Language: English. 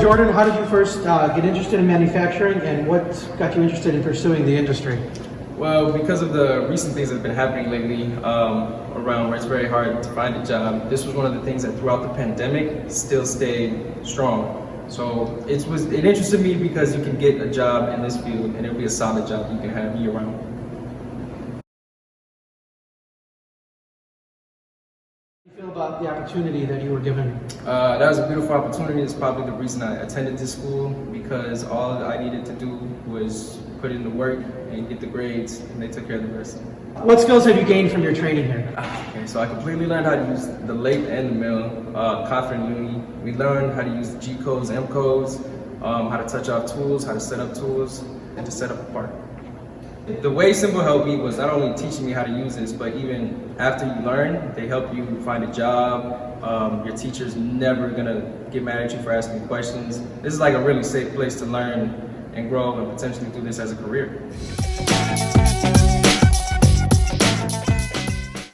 Jordan, how did you first get interested in manufacturing, and what got you interested in pursuing the industry? Well, because of the recent things that have been happening lately around where it's very hard to find a job, this was one of the things that throughout the pandemic still stayed strong. So it interested me because you can get a job in this field and it'll be a solid job you can have year round. How do you feel about the opportunity that you were given? That was a beautiful opportunity. It's probably the reason I attended this school, because all I needed to do was put in the work and get the grades, and they took care of the rest. What skills have you gained from your training here? Okay, so I completely learned how to use the lathe and the mill, Coffin Uni. We learned how to use the G codes, M codes, how to touch off tools, how to set up tools, and to set up a part. The way Simple helped me was not only teaching me how to use this, but even after you learn, they help you find a job. Your teacher's never gonna get mad at you for asking questions. This is like a really safe place to learn and grow and potentially do this as a career.